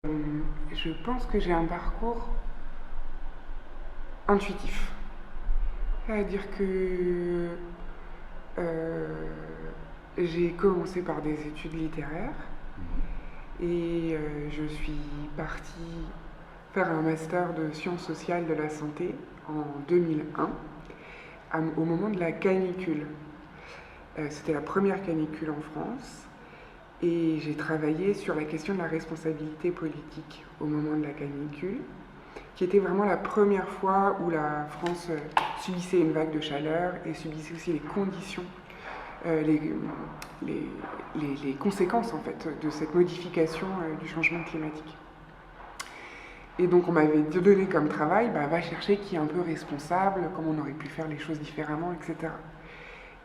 Je pense que j'ai un parcours intuitif. C'est-à-dire que euh, j'ai commencé par des études littéraires et je suis partie faire un master de sciences sociales de la santé en 2001, au moment de la canicule. C'était la première canicule en France et j'ai travaillé sur la question de la responsabilité politique au moment de la canicule, qui était vraiment la première fois où la France subissait une vague de chaleur et subissait aussi les conditions, les, les conséquences en fait de cette modification du changement climatique. Et donc on m'avait donné comme travail, bah, va chercher qui est un peu responsable, comment on aurait pu faire les choses différemment, etc.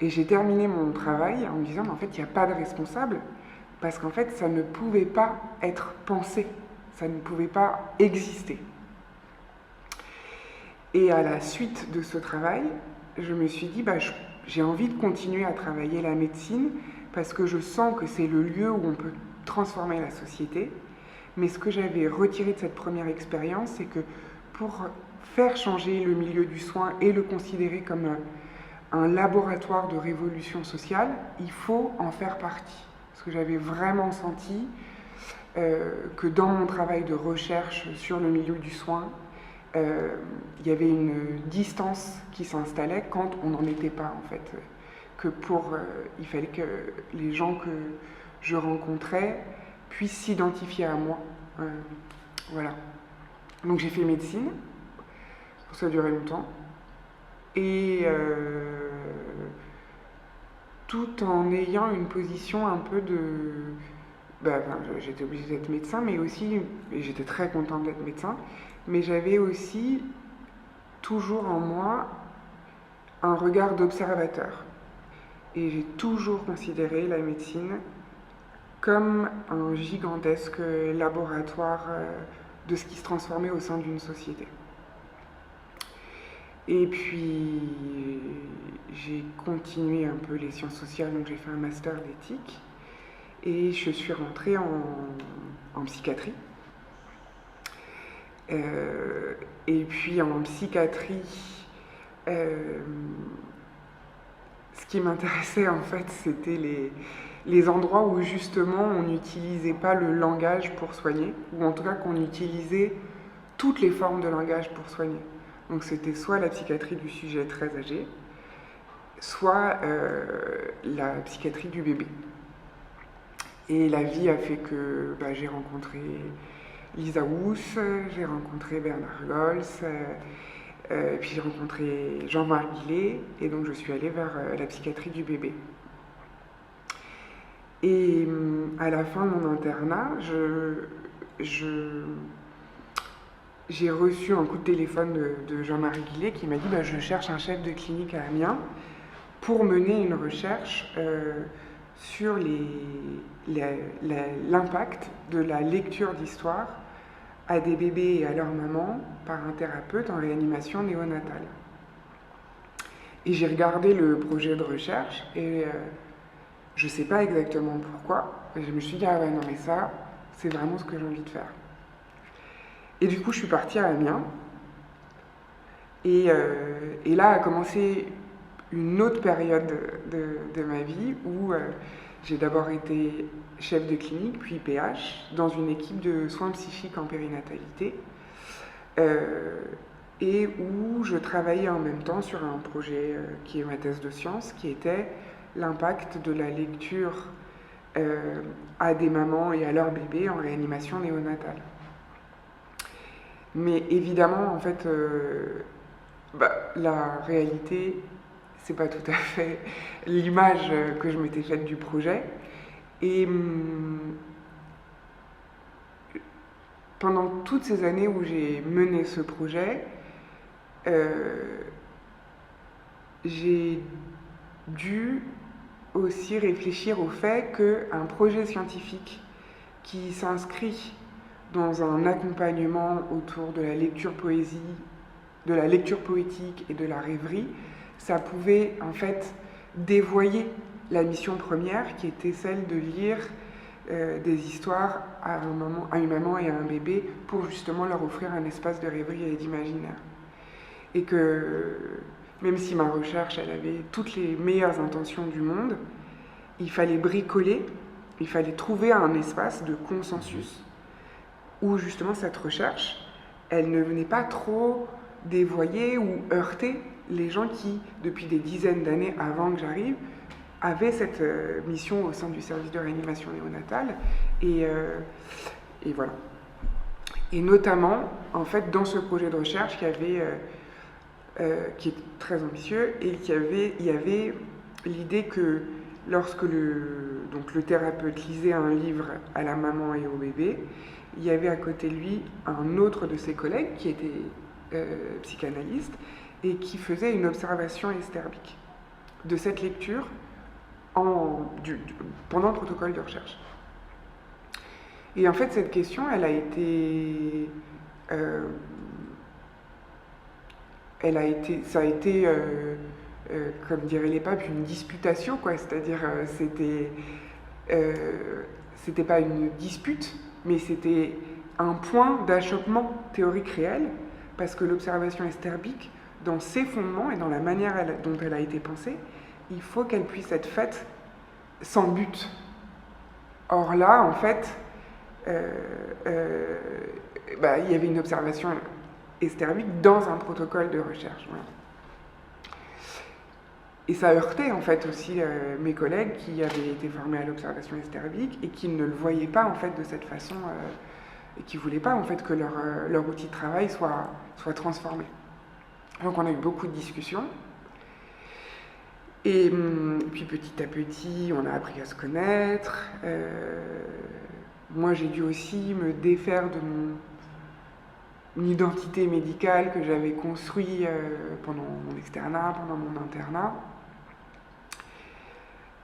Et j'ai terminé mon travail en me disant, mais en fait, il n'y a pas de responsable, parce qu'en fait, ça ne pouvait pas être pensé, ça ne pouvait pas exister. Et à la suite de ce travail, je me suis dit, bah, j'ai envie de continuer à travailler la médecine, parce que je sens que c'est le lieu où on peut transformer la société. Mais ce que j'avais retiré de cette première expérience, c'est que pour faire changer le milieu du soin et le considérer comme un laboratoire de révolution sociale, il faut en faire partie. Parce que j'avais vraiment senti que dans mon travail de recherche sur le milieu du soin, il y avait une distance qui s'installait quand on n'en était pas en fait. Que il fallait que les gens que je rencontrais puissent s'identifier à moi. Voilà. Donc j'ai fait médecine, ça a duré longtemps. Et tout en ayant une position un peu de... j'étais obligée d'être médecin, mais aussi, et j'étais très contente d'être médecin, mais j'avais aussi toujours en moi un regard d'observateur. Et j'ai toujours considéré la médecine comme un gigantesque laboratoire de ce qui se transformait au sein d'une société. Et puis, j'ai continué un peu les sciences sociales, donc j'ai fait un master d'éthique. Et je suis rentrée en psychiatrie. Et puis en psychiatrie, ce qui m'intéressait en fait, c'était les endroits où justement on n'utilisait pas le langage pour soigner, ou en tout cas qu'on utilisait toutes les formes de langage pour soigner. Donc c'était soit la psychiatrie du sujet très âgé, soit la psychiatrie du bébé. Et la vie a fait que j'ai rencontré Lisa Housse, j'ai rencontré Bernard Gols, puis j'ai rencontré Jean-Marc Guillet, et donc je suis allée vers la psychiatrie du bébé. Et à la fin de mon internat, j'ai reçu un coup de téléphone de Jean-Marie Guillet qui m'a dit je cherche un chef de clinique à Amiens pour mener une recherche sur l'impact de la lecture d'histoire à des bébés et à leur maman par un thérapeute en réanimation néonatale. Et j'ai regardé le projet de recherche et je ne sais pas exactement pourquoi, mais je me suis dit ah ouais non mais ça c'est vraiment ce que j'ai envie de faire. Et du coup je suis partie à Amiens et là a commencé une autre période de ma vie où j'ai d'abord été chef de clinique, puis PH, dans une équipe de soins psychiques en périnatalité, et où je travaillais en même temps sur un projet qui est ma thèse de science, qui était l'impact de la lecture à des mamans et à leurs bébés en réanimation néonatale. Mais évidemment, en fait, la réalité, c'est pas tout à fait l'image que je m'étais faite du projet. Et pendant toutes ces années où j'ai mené ce projet, j'ai dû aussi réfléchir au fait qu'un projet scientifique qui s'inscrit dans un accompagnement autour de la lecture poésie, de la lecture poétique et de la rêverie, ça pouvait en fait dévoyer la mission première qui était celle de lire des histoires à une maman et à un bébé pour justement leur offrir un espace de rêverie et d'imaginaire. Et que même si ma recherche, elle avait toutes les meilleures intentions du monde, il fallait bricoler, il fallait trouver un espace de consensus où justement cette recherche, elle ne venait pas trop dévoyer ou heurter les gens qui, depuis des dizaines d'années avant que j'arrive, avaient cette mission au sein du service de réanimation néonatale. Et voilà. Et notamment, en fait, dans ce projet de recherche, qui est très ambitieux, et il y avait l'idée que lorsque le thérapeute lisait un livre à la maman et au bébé, il y avait à côté de lui un autre de ses collègues qui était psychanalyste et qui faisait une observation esterbique de cette lecture pendant le protocole de recherche. Et en fait, cette question, elle a été, ça a été, comme diraient les papes, une disputation, quoi. C'est-à-dire, c'était pas une dispute, mais c'était un point d'achoppement théorique réel, parce que l'observation esterbique, dans ses fondements et dans la manière dont elle a été pensée, il faut qu'elle puisse être faite sans but. Or là, en fait, il y avait une observation esterbique dans un protocole de recherche. Voilà. Et ça heurtait en fait aussi mes collègues qui avaient été formés à l'observation esterbique et qui ne le voyaient pas en fait de cette façon et qui ne voulaient pas en fait que leur outil de travail soit transformé. Donc on a eu beaucoup de discussions. Et puis petit à petit, on a appris à se connaître. Moi, j'ai dû aussi me défaire de mon identité médicale que j'avais construite pendant mon externat, pendant mon internat.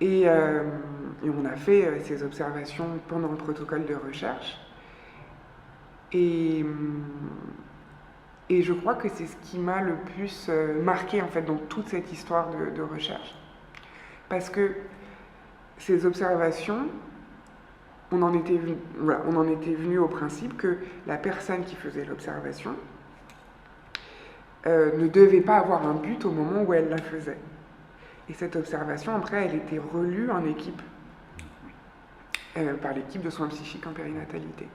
Et on a fait ces observations pendant le protocole de recherche. Et je crois que c'est ce qui m'a le plus marqué en fait dans toute cette histoire de recherche. Parce que ces observations, on en était venu au principe que la personne qui faisait l'observation ne devait pas avoir un but au moment où elle la faisait. Et cette observation, après, elle était relue en équipe, par l'équipe de soins psychiques en périnatalité.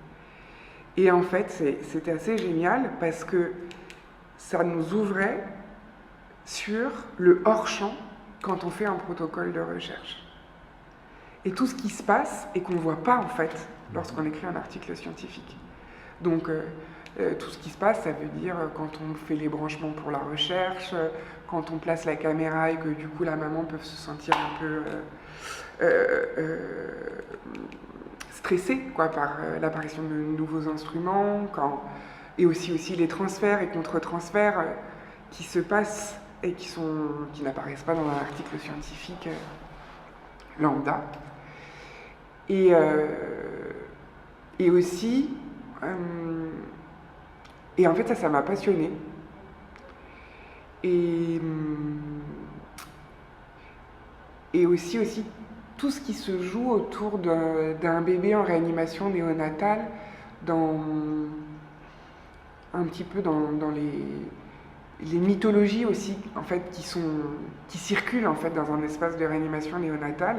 Et en fait, c'était assez génial parce que ça nous ouvrait sur le hors-champ quand on fait un protocole de recherche. Et tout ce qui se passe et qu'on ne voit pas, en fait, lorsqu'on écrit un article scientifique. Donc, tout ce qui se passe, ça veut dire quand on fait les branchements pour la recherche, quand on place la caméra et que du coup la maman peut se sentir un peu stressée quoi, par l'apparition de nouveaux instruments, et aussi les transferts et contre-transferts qui se passent et qui n'apparaissent pas dans un article scientifique lambda. Et aussi, et en fait ça m'a passionnée. Et aussi tout ce qui se joue autour d'un bébé en réanimation néonatale, un petit peu dans les mythologies aussi en fait qui circulent en fait dans un espace de réanimation néonatale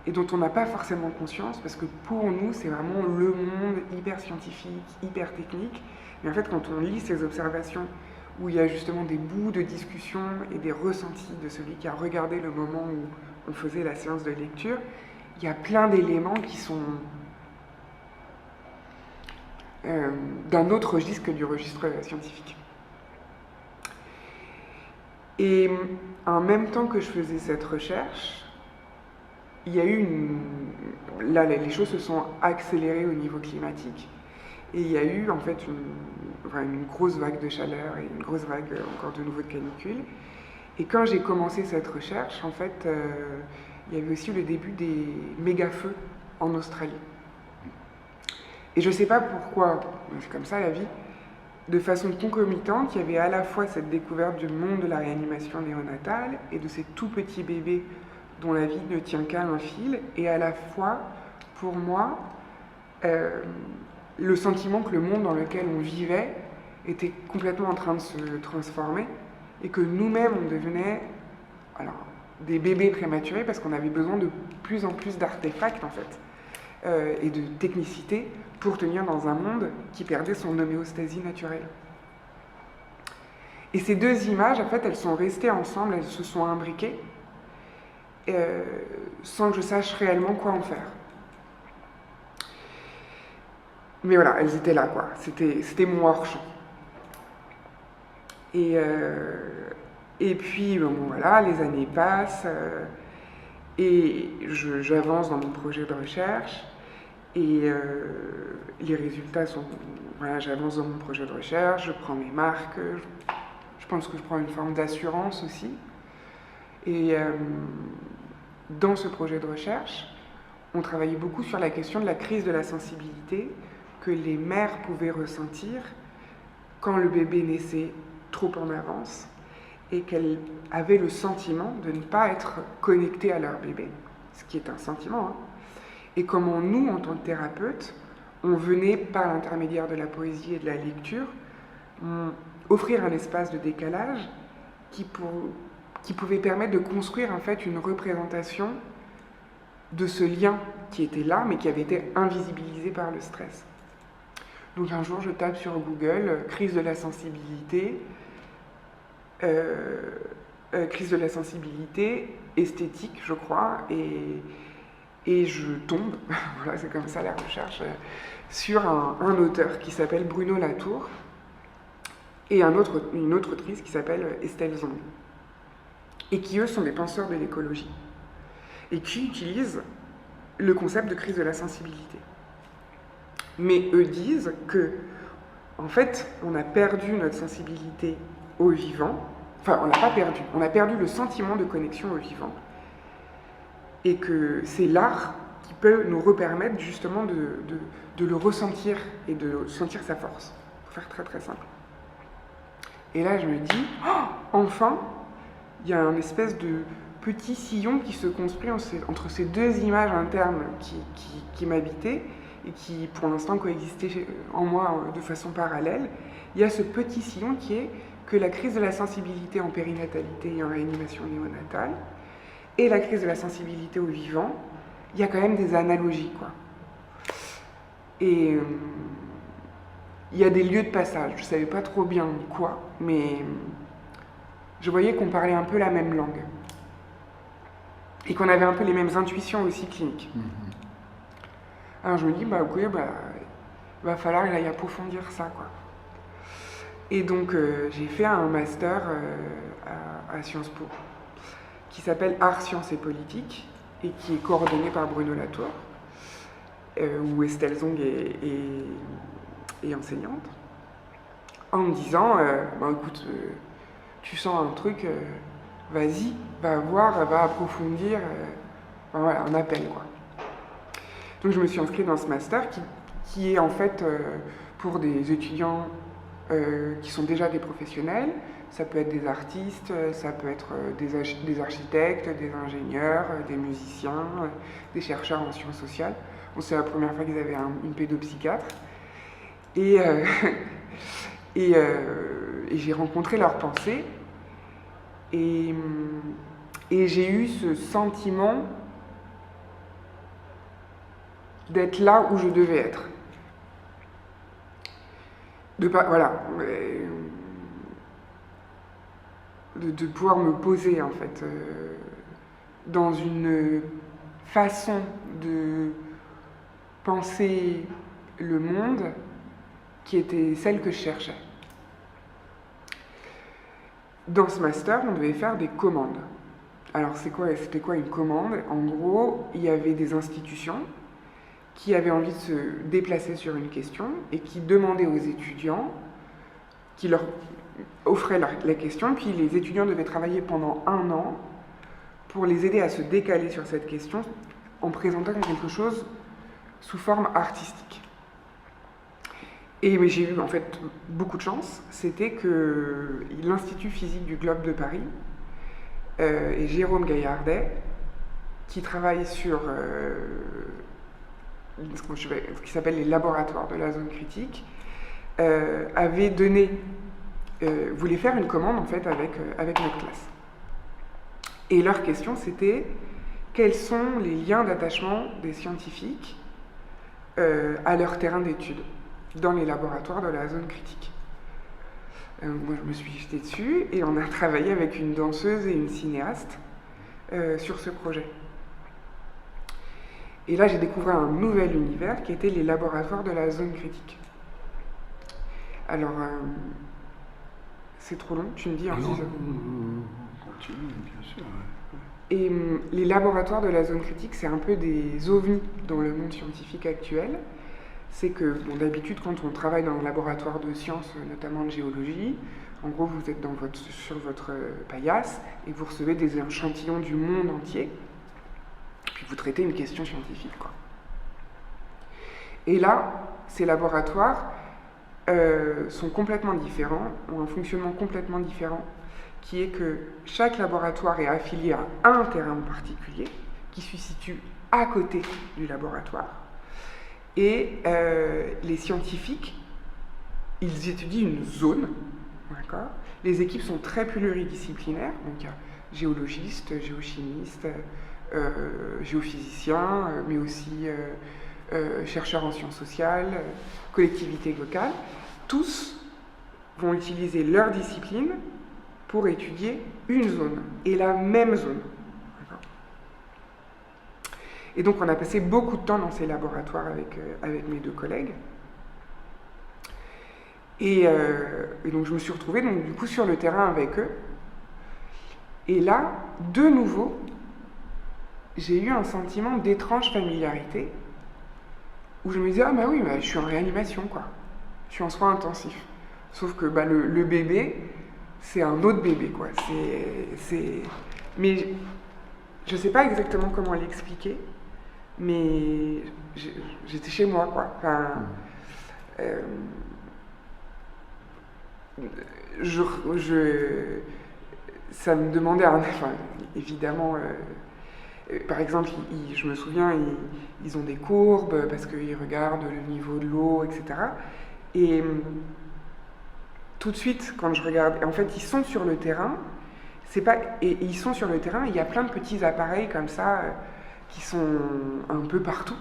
et dont on n'a pas forcément conscience parce que pour nous c'est vraiment le monde hyper scientifique, hyper technique, mais en fait quand on lit ces observations où il y a justement des bouts de discussion et des ressentis de celui qui a regardé le moment où on faisait la séance de lecture, il y a plein d'éléments qui sont d'un autre registre que du registre scientifique. Et en même temps que je faisais cette recherche, il y a eu là, les choses se sont accélérées au niveau climatique. Et il y a eu en fait une grosse vague de chaleur et une grosse vague encore de nouveau de canicule. Et quand j'ai commencé cette recherche, en fait, il y avait aussi le début des méga-feux en Australie. Et je ne sais pas pourquoi, c'est comme ça la vie, de façon concomitante, il y avait à la fois cette découverte du monde de la réanimation néonatale et de ces tout petits bébés dont la vie ne tient qu'à un fil, et à la fois pour moi, le sentiment que le monde dans lequel on vivait était complètement en train de se transformer et que nous-mêmes, on devenait des bébés prématurés parce qu'on avait besoin de plus en plus d'artefacts, en fait, et de technicité pour tenir dans un monde qui perdait son homéostasie naturelle. Et ces deux images, en fait, elles sont restées ensemble, elles se sont imbriquées, sans que je sache réellement quoi en faire. Mais voilà, elles étaient là, quoi. C'était mon hors-champ. Et puis, bon, voilà, les années passent, et j'avance dans mon projet de recherche, et les résultats sont... Voilà, j'avance dans mon projet de recherche, je prends mes marques, je pense que je prends une forme d'assurance aussi. Et dans ce projet de recherche, on travaillait beaucoup sur la question de la crise de la sensibilité que les mères pouvaient ressentir quand le bébé naissait trop en avance et qu'elles avaient le sentiment de ne pas être connectées à leur bébé, ce qui est un sentiment, hein. Et comment nous, en tant que thérapeutes, on venait, par l'intermédiaire de la poésie et de la lecture, offrir un espace de décalage qui pouvait permettre de construire en fait une représentation de ce lien qui était là, mais qui avait été invisibilisé par le stress. Donc un jour, je tape sur Google « crise de la sensibilité », crise de la sensibilité esthétique, je crois, et je tombe, voilà, c'est comme ça la recherche, sur un auteur qui s'appelle Bruno Latour et une autre autrice qui s'appelle Estelle Zong, et qui, eux, sont des penseurs de l'écologie, et qui utilisent le concept de crise de la sensibilité. Mais eux disent que, en fait, on a perdu notre sensibilité au vivant, enfin, on l'a pas perdu, on a perdu le sentiment de connexion au vivant, et que c'est l'art qui peut nous repermettre justement de le ressentir et de sentir sa force, pour faire très très simple. Et là, je me dis, oh, enfin, il y a un espèce de petit sillon qui se construit entre ces deux images internes qui m'habitaient et qui, pour l'instant, coexistaient en moi de façon parallèle. Il y a ce petit sillon qui est que la crise de la sensibilité en périnatalité et en réanimation néonatale et la crise de la sensibilité au vivant, il y a quand même des analogies, quoi. Et il y a des lieux de passage, je ne savais pas trop bien quoi, mais je voyais qu'on parlait un peu la même langue. Et qu'on avait un peu les mêmes intuitions aussi cliniques. Alors je me dis, ok, il va falloir que j'aille approfondir ça, quoi. Et donc j'ai fait un master à Sciences Po, qui s'appelle Art, Sciences et Politique, et qui est coordonné par Bruno Latour, où Estelle Zong est enseignante, en me disant, écoute, tu sens un truc, vas-y, va voir, va approfondir, voilà, un appel, quoi. Donc je me suis inscrite dans ce master qui est en fait pour des étudiants qui sont déjà des professionnels. Ça peut être des artistes, ça peut être des architectes, des ingénieurs, des musiciens, des chercheurs en sciences sociales. Bon, c'est la première fois qu'ils avaient une pédopsychiatre. Et j'ai rencontré leurs pensées. Et j'ai eu ce sentiment d'être là où je devais être. Voilà. De pouvoir me poser, en fait, dans une façon de penser le monde qui était celle que je cherchais. Dans ce master, on devait faire des commandes. Alors, c'était quoi une commande? En gros, il y avait des institutions qui avaient envie de se déplacer sur une question et qui demandaient aux étudiants, qui leur offraient la question, puis les étudiants devaient travailler pendant 1 an pour les aider à se décaler sur cette question en présentant quelque chose sous forme artistique. Mais j'ai eu en fait beaucoup de chance, c'était que l'Institut physique du Globe de Paris et Jérôme Gaillardet, qui travaille sur ce qui s'appelle les laboratoires de la zone critique, voulaient faire une commande en fait avec notre classe. Et leur question c'était quels sont les liens d'attachement des scientifiques à leur terrain d'étude dans les laboratoires de la zone critique. Moi je me suis jetée dessus et on a travaillé avec une danseuse et une cinéaste sur ce projet. Et là j'ai découvert un nouvel univers qui était les laboratoires de la zone critique. Alors, c'est trop long, tu me dis. Non, continue, bien sûr. Ouais. Et les laboratoires de la zone critique, c'est un peu des ovnis dans le monde scientifique actuel. C'est que, bon, d'habitude, quand on travaille dans un laboratoire de sciences, notamment de géologie, en gros, vous êtes sur votre paillasse et vous recevez des échantillons du monde entier, puis vous traitez une question scientifique, quoi. Et là, ces laboratoires sont complètement différents, ont un fonctionnement complètement différent, qui est que chaque laboratoire est affilié à un terrain en particulier, qui se situe à côté du laboratoire. Et les scientifiques, ils étudient une zone, d'accord ? Les équipes sont très pluridisciplinaires, donc il y a géologistes, géochimistes, géophysiciens, mais aussi chercheurs en sciences sociales, collectivités locales. Tous vont utiliser leur discipline pour étudier une zone, et la même zone. Et donc on a passé beaucoup de temps dans ces laboratoires avec mes deux collègues. Et donc je me suis retrouvée donc, du coup sur le terrain avec eux. Et là, de nouveau, j'ai eu un sentiment d'étrange familiarité, où je me disais, ah bah oui, bah, je suis en réanimation, quoi. Je suis en soins intensifs. Sauf que bah, le bébé, c'est un autre bébé, quoi. Mais je sais pas exactement comment l'expliquer, mais j'étais chez moi, quoi. Enfin, ça me demandait, enfin, évidemment, par exemple, je me souviens, ils ont des courbes parce qu'ils regardent le niveau de l'eau, etc. Et tout de suite, quand je regarde, en fait, ils sont sur le terrain. Et ils sont sur le terrain. Il y a plein de petits appareils comme ça qui sont un peu partout.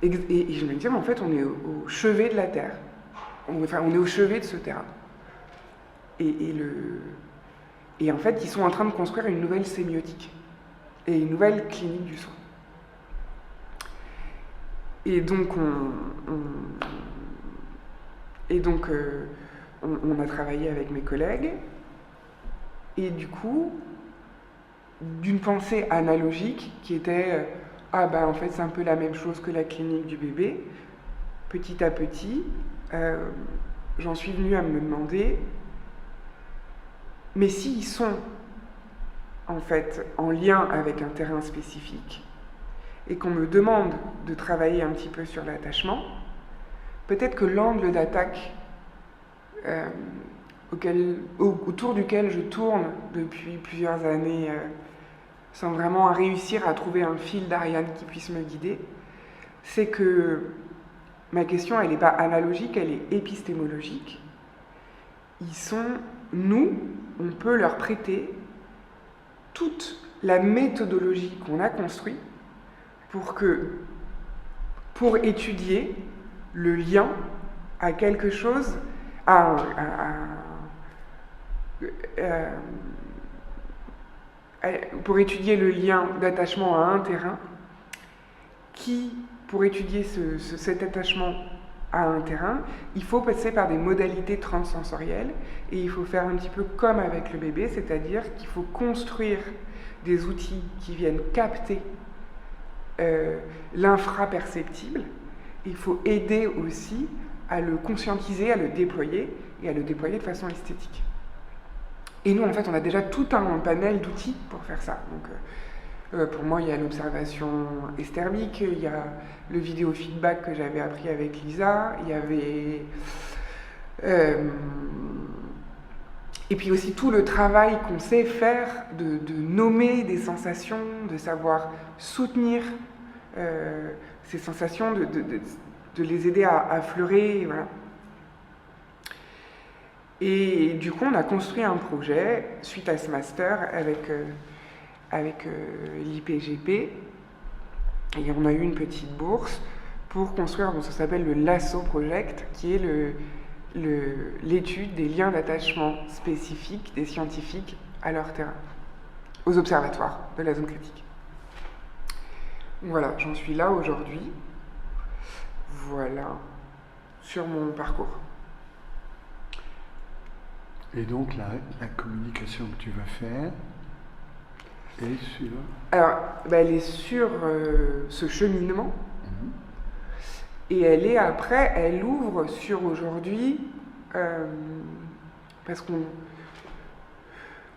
Et je me dis, mais en fait, on est au chevet de la Terre. On est au chevet de ce terrain. Et en fait, ils sont en train de construire une nouvelle sémiotique et une nouvelle clinique du soin. Et donc, on a travaillé avec mes collègues, et du coup, d'une pensée analogique qui était ah ben en fait c'est un peu la même chose que la clinique du bébé, petit à petit, j'en suis venue à me demander, mais s'ils sont en fait en lien avec un terrain spécifique, et qu'on me demande de travailler un petit peu sur l'attachement, peut-être que l'angle d'attaque autour duquel je tourne depuis plusieurs années, sans vraiment réussir à trouver un fil d'Ariane qui puisse me guider, c'est que ma question, elle n'est pas analogique, elle est épistémologique. On peut leur prêter toute la méthodologie qu'on a construite pour étudier le lien à quelque chose, pour étudier le lien d'attachement à un terrain, pour étudier cet attachement à un terrain, il faut passer par des modalités transsensorielles, et il faut faire un petit peu comme avec le bébé, c'est-à-dire qu'il faut construire des outils qui viennent capter l'infraperceptible. Il faut aider aussi à le conscientiser, à le déployer, et à le déployer de façon esthétique. Et nous, en fait, on a déjà tout un panel d'outils pour faire ça. Donc, pour moi, il y a l'observation esthermique, il y a le vidéo-feedback que j'avais appris avec Lisa, il y avait... et puis aussi tout le travail qu'on sait faire de nommer des sensations, de savoir soutenir ces sensations, de les aider à affleurer, voilà. Et du coup, on a construit un projet suite à ce master avec l'IPGP, et on a eu une petite bourse pour construire, ça s'appelle le LASSO Project, qui est l'étude des liens d'attachement spécifiques des scientifiques à leur terrain, aux observatoires de la zone critique. Voilà, j'en suis là aujourd'hui. Voilà, sur mon parcours. Et donc la communication que tu vas faire est sur... Alors, elle est sur ce cheminement. Et elle ouvre sur aujourd'hui, parce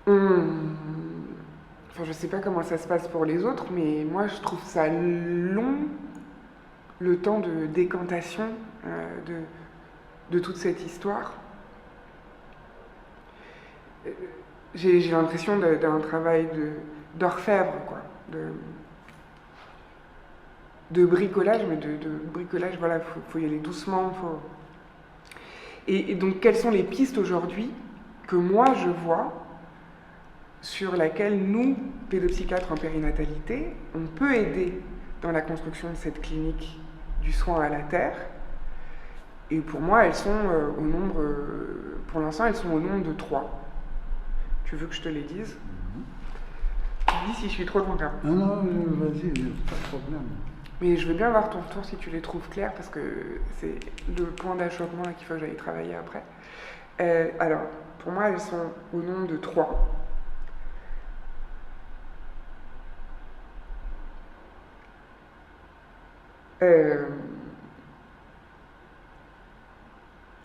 enfin, je sais pas comment ça se passe pour les autres, mais moi je trouve ça long, le temps de décantation de toute cette histoire. J'ai l'impression d'un travail d'orfèvre, quoi, de bricolage, mais de bricolage, voilà, faut y aller doucement. Et donc, quelles sont les pistes aujourd'hui que moi je vois, sur laquelle nous, pédopsychiatres en périnatalité, on peut aider dans la construction de cette clinique du soin à la terre. Et pour moi, elles sont pour l'instant, elles sont au nombre de 3. Tu veux que je te les dise? Tu me dis si je suis trop loin. Non, vas-y, pas de problème. Mais je veux bien avoir ton retour si tu les trouves clairs, parce que c'est le point d'achoppement qu'il faut que j'aille travailler après. Alors, pour moi, elles sont au nombre de 3.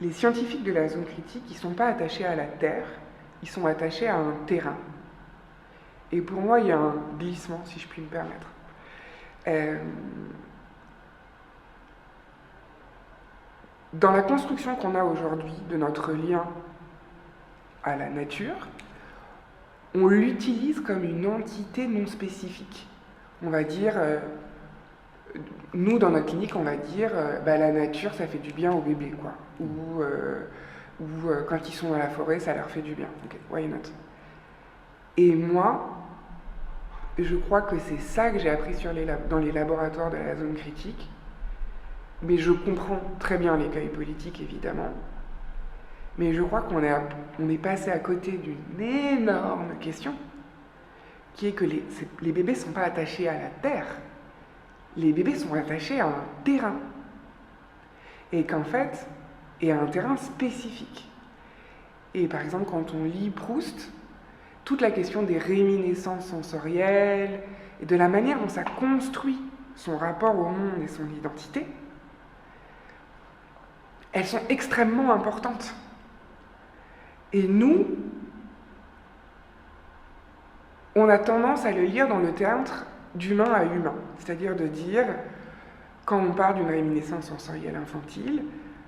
Les scientifiques de la zone critique, ils ne sont pas attachés à la terre, ils sont attachés à un terrain. Et pour moi, il y a un glissement, si je puis me permettre. Dans la construction qu'on a aujourd'hui de notre lien à la nature, on l'utilise comme une entité non spécifique. On va dire, nous dans notre clinique, on va dire, la nature, ça fait du bien aux bébés, quoi. Ou quand ils sont dans la forêt, ça leur fait du bien. Ok, why not? Et moi, je crois que c'est ça que j'ai appris dans les laboratoires de la zone critique. Mais je comprends très bien l'écueil politique, évidemment. Mais je crois qu'on est passé à côté d'une énorme question, qui est que les bébés ne sont pas attachés à la terre. Les bébés sont attachés à un terrain. Et qu'en fait, et à un terrain spécifique. Et par exemple, quand on lit Proust, toute la question des réminiscences sensorielles et de la manière dont ça construit son rapport au monde et son identité, elles sont extrêmement importantes. Et nous, on a tendance à le lire dans le théâtre d'humain à humain. C'est-à-dire de dire, quand on parle d'une réminiscence sensorielle infantile,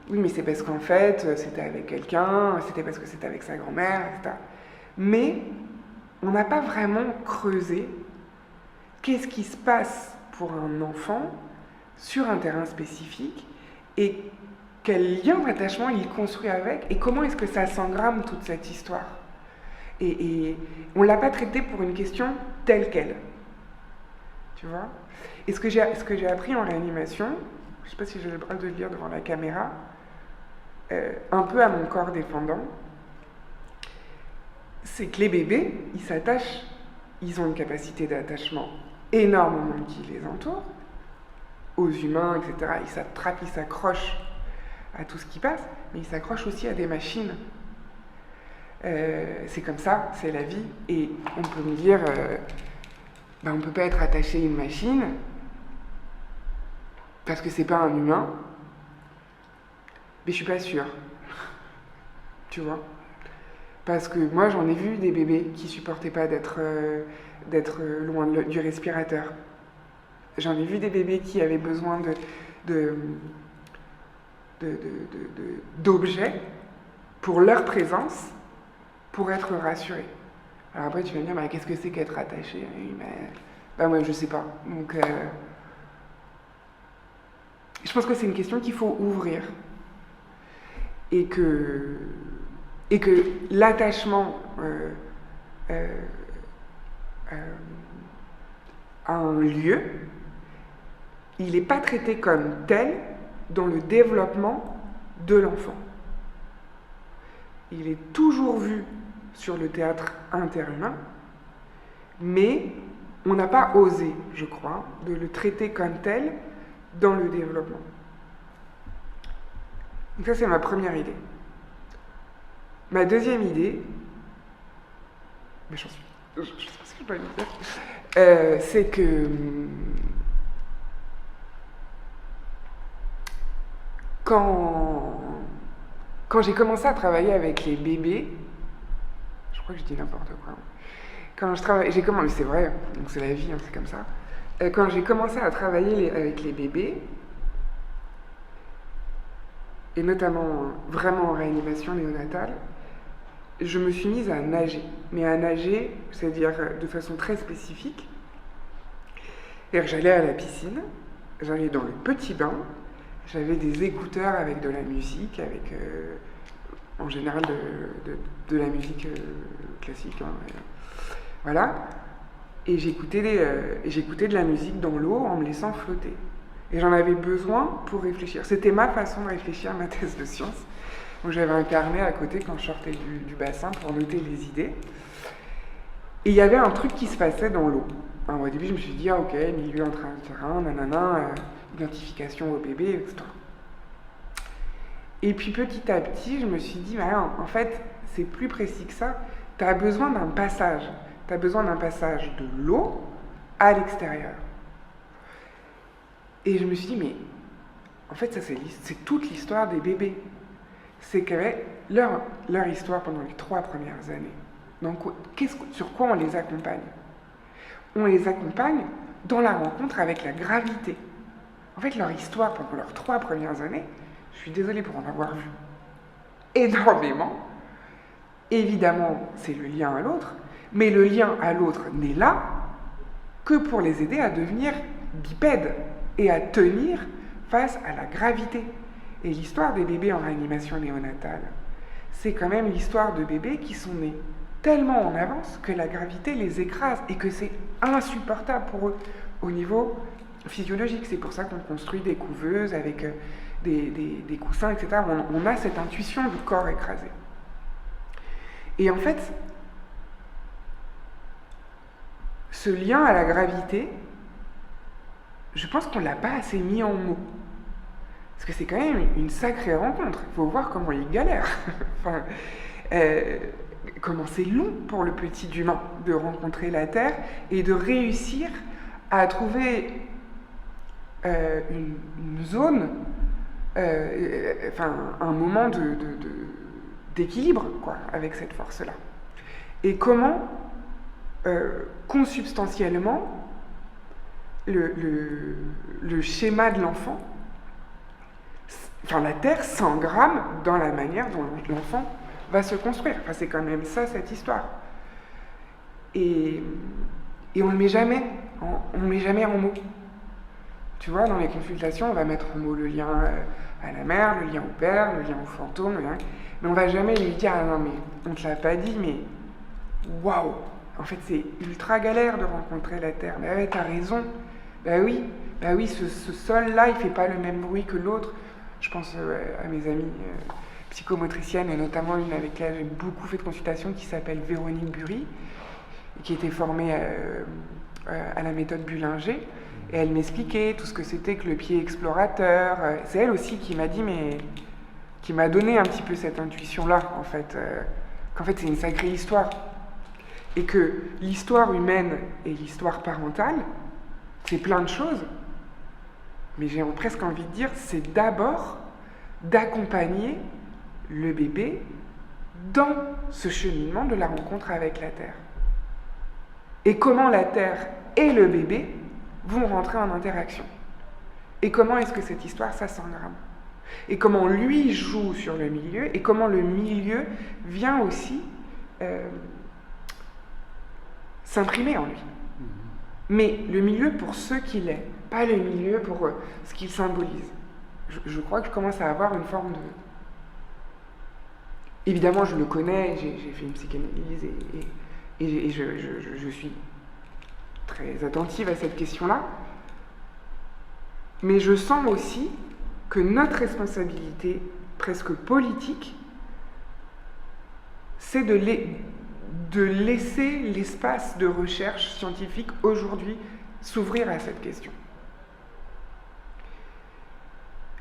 oui, mais c'est parce qu'en fait, c'était avec quelqu'un, c'était parce que c'était avec sa grand-mère, etc. Mais on n'a pas vraiment creusé qu'est-ce qui se passe pour un enfant sur un terrain spécifique et quel lien d'attachement il construit avec et comment est-ce que ça s'engramme toute cette histoire. Et on ne l'a pas traité pour une question telle qu'elle. Tu vois? Et ce que j'ai appris en réanimation, je ne sais pas si j'ai le droit de le dire devant la caméra, un peu à mon corps défendant, c'est que les bébés, ils s'attachent, ils ont une capacité d'attachement énorme au monde qui les entoure, aux humains, etc. Ils s'attrapent, ils s'accrochent à tout ce qui passe, mais ils s'accrochent aussi à des machines. C'est comme ça, c'est la vie. Et on peut me dire, on ne peut pas être attaché à une machine parce que c'est pas un humain. Mais je suis pas sûre. Tu vois? Parce que moi, j'en ai vu des bébés qui supportaient pas d'être loin du respirateur. J'en ai vu des bébés qui avaient besoin d'objets pour leur présence, pour être rassurés. Alors après, tu vas me dire, qu'est-ce que c'est qu'être attaché? Oui, moi, je sais pas. Donc, je pense que c'est une question qu'il faut ouvrir. Et que l'attachement à un lieu, il n'est pas traité comme tel dans le développement de l'enfant. Il est toujours vu sur le théâtre interhumain, mais on n'a pas osé, je crois, de le traiter comme tel dans le développement. Donc ça, c'est ma première idée. Ma deuxième idée, mais je pense que je dois le dire, c'est que quand j'ai commencé à travailler avec les bébés, je crois que je dis n'importe quoi. C'est vrai, donc c'est la vie, hein, c'est comme ça. Quand j'ai commencé à travailler avec les bébés, et notamment vraiment en réanimation néonatale, je me suis mise à nager. Mais à nager, c'est-à-dire de façon très spécifique. Et j'allais à la piscine, j'allais dans le petit bain, j'avais des écouteurs avec de la musique, avec en général de la musique classique. Hein, voilà. Et j'écoutais de la musique dans l'eau en me laissant flotter. Et j'en avais besoin pour réfléchir. C'était ma façon de réfléchir à ma thèse de sciences. Donc j'avais un carnet à côté quand je sortais du bassin pour noter les idées. Et il y avait un truc qui se passait dans l'eau. Alors, au début, je me suis dit, ah, ok, milieu intra-terrain, nanana, identification au bébé, etc. Et puis petit à petit, je me suis dit, bah, en fait, c'est plus précis que ça. Tu as besoin d'un passage. Tu as besoin d'un passage de l'eau à l'extérieur. Et je me suis dit, mais en fait, ça, c'est toute l'histoire des bébés. C'est que leur histoire pendant les 3 premières années. Donc, sur quoi on les accompagne? On les accompagne dans la rencontre avec la gravité. En fait, leur histoire pendant leurs 3 premières années, je suis désolée pour en avoir vu énormément. Évidemment, c'est le lien à l'autre, mais le lien à l'autre n'est là que pour les aider à devenir bipèdes et à tenir face à la gravité. Et l'histoire des bébés en réanimation néonatale, c'est quand même l'histoire de bébés qui sont nés tellement en avance que la gravité les écrase et que c'est insupportable pour eux au niveau physiologique. C'est pour ça qu'on construit des couveuses avec des coussins, etc. On a cette intuition du corps écrasé. Et en fait, ce lien à la gravité, je pense qu'on ne l'a pas assez mis en mots. Parce que c'est quand même une sacrée rencontre. Il faut voir comment il galère. Enfin, comment c'est long pour le petit humain de rencontrer la Terre et de réussir à trouver une zone, un moment d'équilibre quoi, avec cette force-là. Et comment, consubstantiellement, le schéma de l'enfant, la Terre s'engramme dans la manière dont l'enfant va se construire. Enfin, c'est quand même ça, cette histoire. Et on ne le met jamais en mots. Tu vois, dans les consultations, on va mettre en mots le lien à la mère, le lien au père, le lien au fantôme, mais on ne va jamais lui dire « Ah non, mais on ne te l'a pas dit, mais waouh ! En fait, c'est ultra galère de rencontrer la Terre. Mais ouais, t'as raison. Bah oui, ce sol-là, il ne fait pas le même bruit que l'autre. » Je pense à mes amies psychomotriciennes, et notamment une avec laquelle j'ai beaucoup fait de consultations, qui s'appelle Véronique Bury, qui était formée à la méthode Bullinger. Et elle m'expliquait tout ce que c'était que le pied explorateur. C'est elle aussi qui m'a dit, qui m'a donné un petit peu cette intuition-là, en fait, qu'en fait c'est une sacrée histoire. Et que l'histoire humaine et l'histoire parentale, c'est plein de choses. Mais j'ai presque envie de dire, c'est d'abord d'accompagner le bébé dans ce cheminement de la rencontre avec la Terre. Et comment la Terre et le bébé vont rentrer en interaction. Et comment est-ce que cette histoire, ça s'engramme. Et comment lui joue sur le milieu, et comment le milieu vient aussi s'imprimer en lui. Mais le milieu pour ce qu'il est, pas le milieu pour ce qu'il symbolise. je crois que je commence à avoir une forme de... Évidemment, je le connais, j'ai fait une psychanalyse et je suis très attentive à cette question-là. Mais je sens aussi que notre responsabilité, presque politique, c'est de laisser l'espace de recherche scientifique aujourd'hui s'ouvrir à cette question.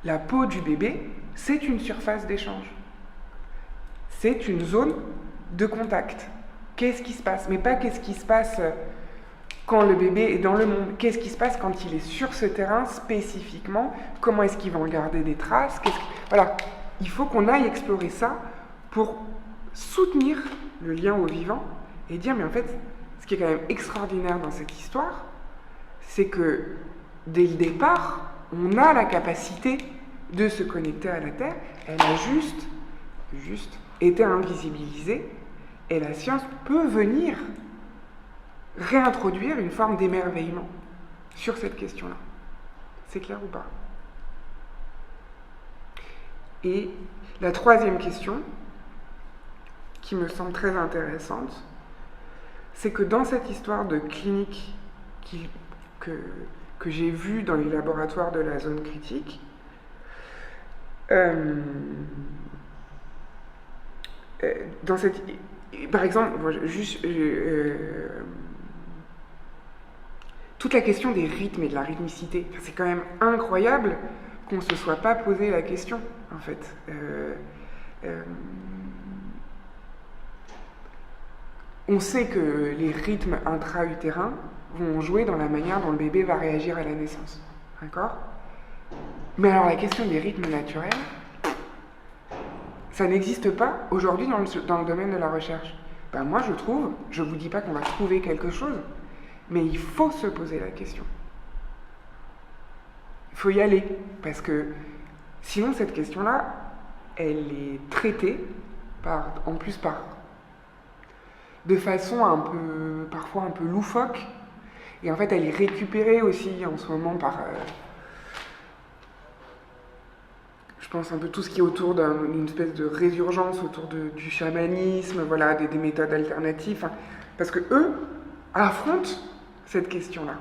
La peau du bébé, c'est une surface d'échange. C'est une zone de contact. Qu'est-ce qui se passe? Mais pas qu'est-ce qui se passe quand le bébé est dans le monde. Qu'est-ce qui se passe quand il est sur ce terrain spécifiquement? Comment est-ce qu'il va en garder des traces? Voilà. Il faut qu'on aille explorer ça pour soutenir le lien au vivant et dire, mais en fait, ce qui est quand même extraordinaire dans cette histoire, c'est que dès le départ, on a la capacité de se connecter à la Terre. Elle a juste été invisibilisée et la science peut venir réintroduire une forme d'émerveillement sur cette question-là. C'est clair ou pas? Et la troisième question, qui me semble très intéressante, c'est que dans cette histoire de clinique que j'ai vue dans les laboratoires de la zone critique, par exemple, toute la question des rythmes et de la rythmicité, c'est quand même incroyable qu'on ne se soit pas posé la question, en fait. On sait que les rythmes intra-utérins vont jouer dans la manière dont le bébé va réagir à la naissance. D'accord? Mais alors la question des rythmes naturels, ça n'existe pas aujourd'hui dans le domaine de la recherche. Ben moi je trouve, je ne vous dis pas qu'on va trouver quelque chose, mais il faut se poser la question. Il faut y aller, parce que sinon cette question-là, elle est traitée de façon parfois un peu loufoque, et en fait elle est récupérée aussi en ce moment par... je pense un peu tout ce qui est autour d'une espèce de résurgence autour du chamanisme, voilà, des méthodes alternatives, hein, parce que eux affrontent cette question-là.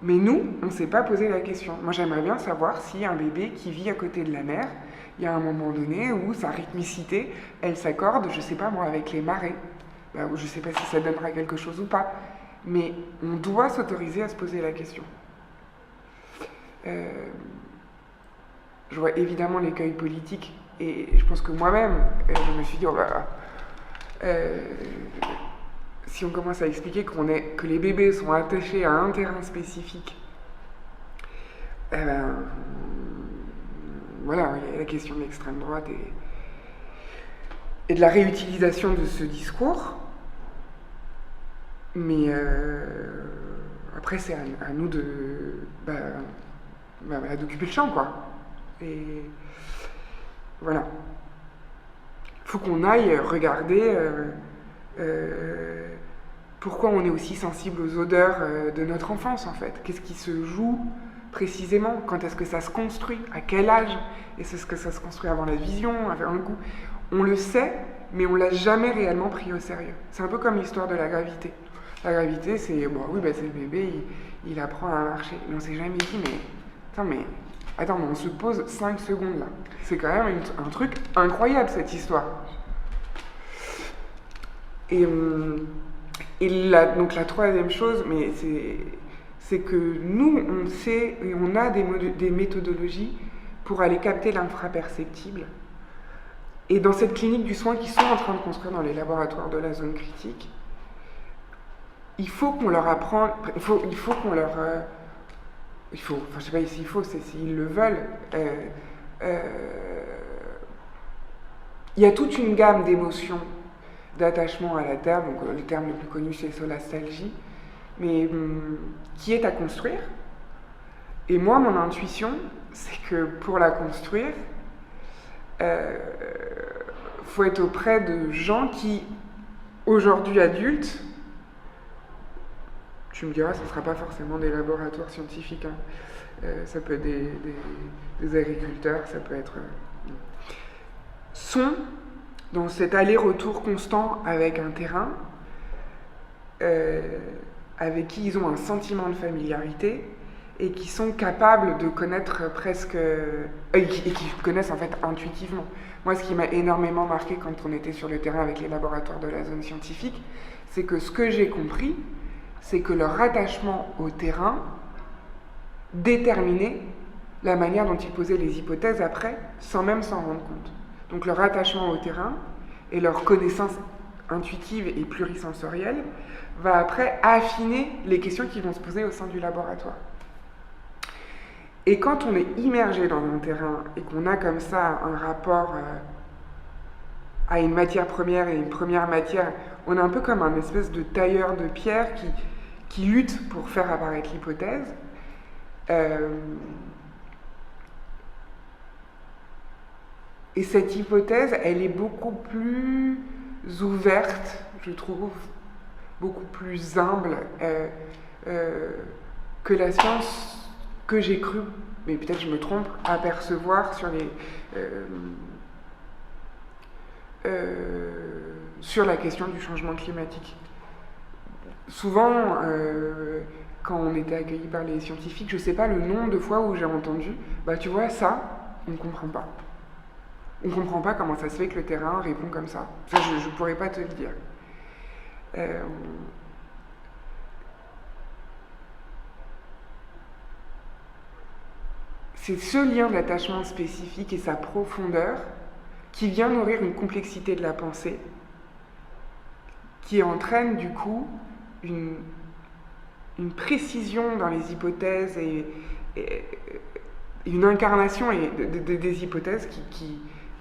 Mais nous, on ne s'est pas posé la question. Moi, j'aimerais bien savoir si un bébé qui vit à côté de la mer, il y a un moment donné où sa rythmicité, elle s'accorde, je ne sais pas moi, avec les marées. Ben, je ne sais pas si ça donnera quelque chose ou pas. Mais on doit s'autoriser à se poser la question. Je vois évidemment l'écueil politique, et je pense que moi-même, je me suis dit, si on commence à expliquer que les bébés sont attachés à un terrain spécifique, voilà, il y a la question de l'extrême droite et de la réutilisation de ce discours, mais après c'est à nous d'occuper le champ, quoi. Et voilà. Il faut qu'on aille regarder pourquoi on est aussi sensible aux odeurs de notre enfance, en fait. Qu'est-ce qui se joue précisément? Quand est-ce que ça se construit? À quel âge? Est-ce que ça se construit avant la vision, avant le goût? On le sait, mais on ne l'a jamais réellement pris au sérieux. C'est un peu comme l'histoire de la gravité. La gravité, c'est c'est le bébé, il apprend à marcher. Et on ne s'est jamais dit, Attends, mais on se pose 5 secondes là. C'est quand même un truc incroyable, cette histoire. Donc la troisième chose, mais c'est que nous, on sait et on a des méthodologies pour aller capter l'infraperceptible. Et dans cette clinique du soin qu'ils sont en train de construire dans les laboratoires de la zone critique, il faut qu'on leur apprenne, je sais pas s'il faut, c'est s'ils le veulent. Il y a toute une gamme d'émotions d'attachement à la Terre, donc le terme le plus connu c'est solastalgie, mais qui est à construire. Et moi, mon intuition, c'est que pour la construire, faut être auprès de gens qui, aujourd'hui adultes, Tu me diras, ce ne sera pas forcément des laboratoires scientifiques, hein. Ça peut être des agriculteurs, ça peut être... sont dans cet aller-retour constant avec un terrain, avec qui ils ont un sentiment de familiarité, et qui sont capables de connaître presque... et qui connaissent en fait intuitivement. Moi, ce qui m'a énormément marqué quand on était sur le terrain avec les laboratoires de la zone scientifique, c'est que ce que j'ai compris, c'est que leur attachement au terrain déterminait la manière dont ils posaient les hypothèses après, sans même s'en rendre compte. Donc leur attachement au terrain et leur connaissance intuitive et plurisensorielle va après affiner les questions qui vont se poser au sein du laboratoire. Et quand on est immergé dans un terrain et qu'on a comme ça un rapport à une matière première et une première matière, on est un peu comme un espèce de tailleur de pierre qui lutte pour faire apparaître l'hypothèse. Et cette hypothèse, elle est beaucoup plus ouverte, je trouve, beaucoup plus humble que la science que j'ai cru, mais peut-être je me trompe, apercevoir sur la question du changement climatique. Souvent, quand on était accueillis par les scientifiques, je ne sais pas le nombre de fois où j'ai entendu « bah tu vois, ça, on ne comprend pas. On ne comprend pas comment ça se fait que le terrain répond comme ça. » Ça, je ne pourrais pas te le dire. C'est ce lien d'attachement spécifique et sa profondeur qui vient nourrir une complexité de la pensée, qui entraîne du coup une précision dans les hypothèses et une incarnation des hypothèses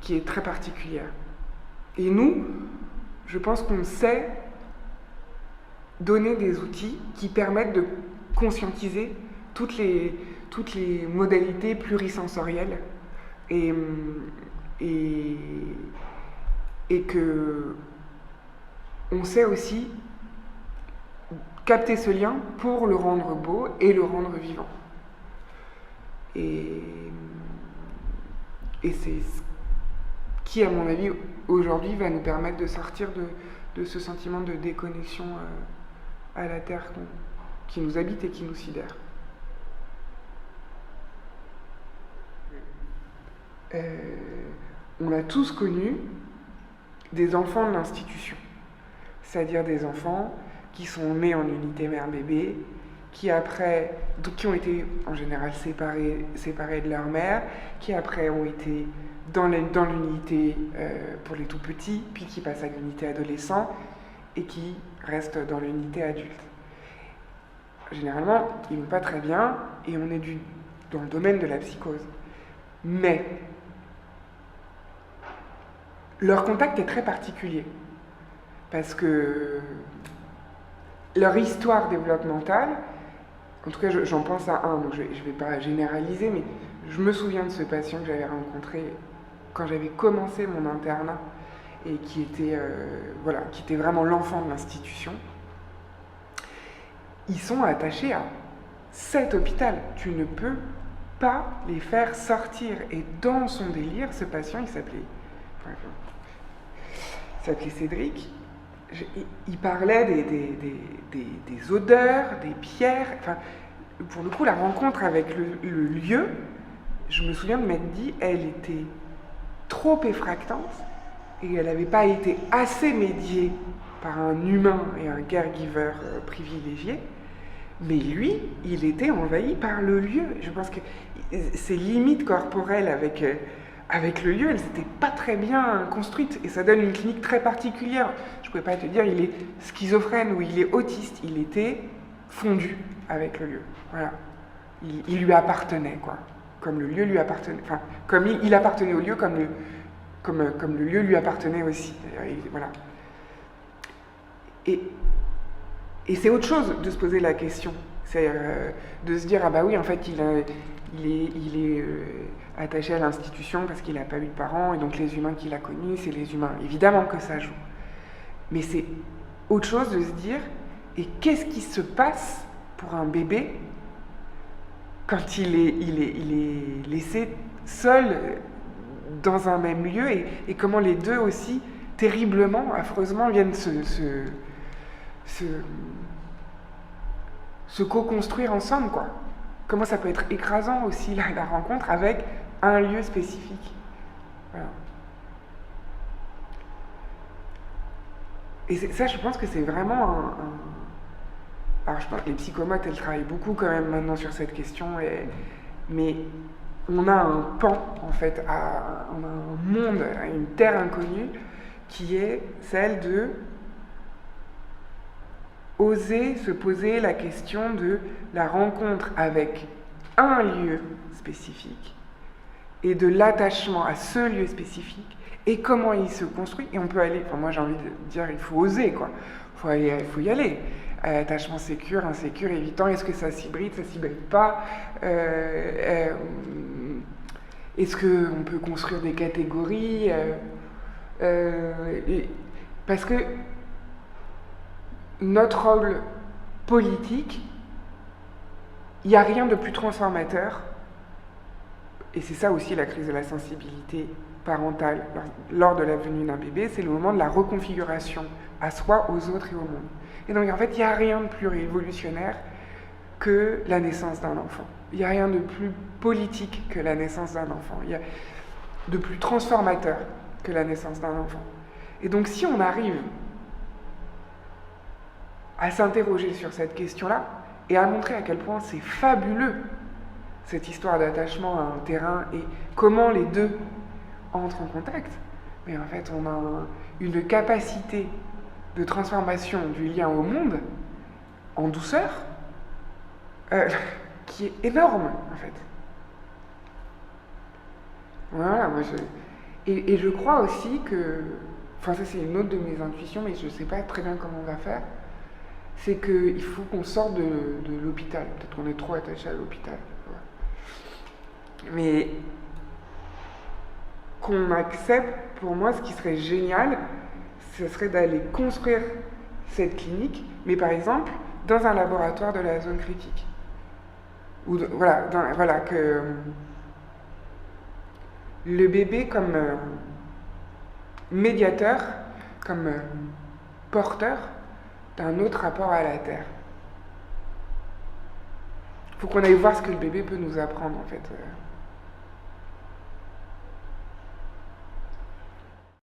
qui est très particulière. Et nous, je pense qu'on sait donner des outils qui permettent de conscientiser toutes les modalités plurisensorielles et que on sait aussi capter ce lien pour le rendre beau et le rendre vivant. Et c'est ce qui, à mon avis, aujourd'hui va nous permettre de sortir de ce sentiment de déconnexion à la Terre qui nous habite et qui nous sidère. On a tous connu des enfants de l'institution, c'est-à-dire des enfants qui sont nés en unité mère-bébé, qui ont été en général séparés de leur mère, qui après ont été dans l'unité pour les tout petits, puis qui passent à l'unité adolescent et qui restent dans l'unité adulte. Généralement, ils ne vont pas très bien et on est dans le domaine de la psychose. Mais leur contact est très particulier parce que leur histoire développementale, en tout cas j'en pense à un, donc je ne vais pas généraliser, mais je me souviens de ce patient que j'avais rencontré quand j'avais commencé mon internat et qui était vraiment l'enfant de l'institution. Ils sont attachés à cet hôpital. Tu ne peux pas les faire sortir. Et dans son délire, ce patient, il s'appelait Cédric. Il parlait des odeurs, des pierres. Enfin, pour le coup, la rencontre avec le lieu, je me souviens de m'être dit, elle était trop effractante et elle n'avait pas été assez médiée par un humain et un caregiver privilégié. Mais lui, il était envahi par le lieu. Je pense que ses limites corporelles avec le lieu, elles n'étaient pas très bien construites. Et ça donne une clinique très particulière. Je ne pouvais pas te dire il est schizophrène ou il est autiste. Il était fondu avec le lieu. Voilà. Il lui appartenait, quoi. Comme le lieu lui appartenait. Enfin, comme il appartenait au lieu, comme le lieu lui appartenait aussi. Et voilà. Et c'est autre chose de se poser la question. C'est de se dire, ah bah oui, en fait, il est attaché à l'institution parce qu'il n'a pas eu de parents, et donc les humains qu'il a connus, c'est les humains. Évidemment que ça joue. Mais c'est autre chose de se dire, Et qu'est-ce qui se passe pour un bébé quand il est laissé seul dans un même lieu et comment les deux aussi, terriblement, affreusement, viennent se co-construire ensemble, quoi. Comment ça peut être écrasant aussi, la rencontre avec un lieu spécifique. Voilà. Et ça, je pense que c'est vraiment Alors, je pense que les psychomotes, elles travaillent beaucoup quand même maintenant sur cette question, mais on a un pan, en fait, on a un monde, une terre inconnue, qui est celle de oser se poser la question de la rencontre avec un lieu spécifique et de l'attachement à ce lieu spécifique et comment il se construit. Et on peut aller, enfin moi j'ai envie de dire, il faut oser, quoi. Il faut y aller. Attachement sécure, insécure, évitant, est-ce que ça s'hybride pas, est-ce qu'on peut construire des catégories, parce que notre rôle politique, il n'y a rien de plus transformateur, et c'est ça aussi la crise de la sensibilité parentale lors de la venue d'un bébé, c'est le moment de la reconfiguration à soi, aux autres et au monde. Et donc en fait, il n'y a rien de plus révolutionnaire que la naissance d'un enfant. Il n'y a rien de plus politique que la naissance d'un enfant. Il y a de plus transformateur que la naissance d'un enfant. Et donc si on arrive à s'interroger sur cette question-là et à montrer à quel point c'est fabuleux cette histoire d'attachement à un terrain et comment les deux entrent en contact, mais en fait on a une capacité de transformation du lien au monde en douceur qui est énorme en fait. Voilà, moi et je crois aussi que, enfin ça c'est une autre de mes intuitions, mais je ne sais pas très bien comment on va faire, c'est qu'il faut qu'on sorte de l'hôpital. Peut-être qu'on est trop attaché à l'hôpital. Mais qu'on accepte, pour moi, ce qui serait génial, ce serait d'aller construire cette clinique, mais par exemple, dans un laboratoire de la zone critique. Ou voilà, que le bébé comme médiateur, comme porteur d'un autre rapport à la Terre. Il faut qu'on aille voir ce que le bébé peut nous apprendre, en fait.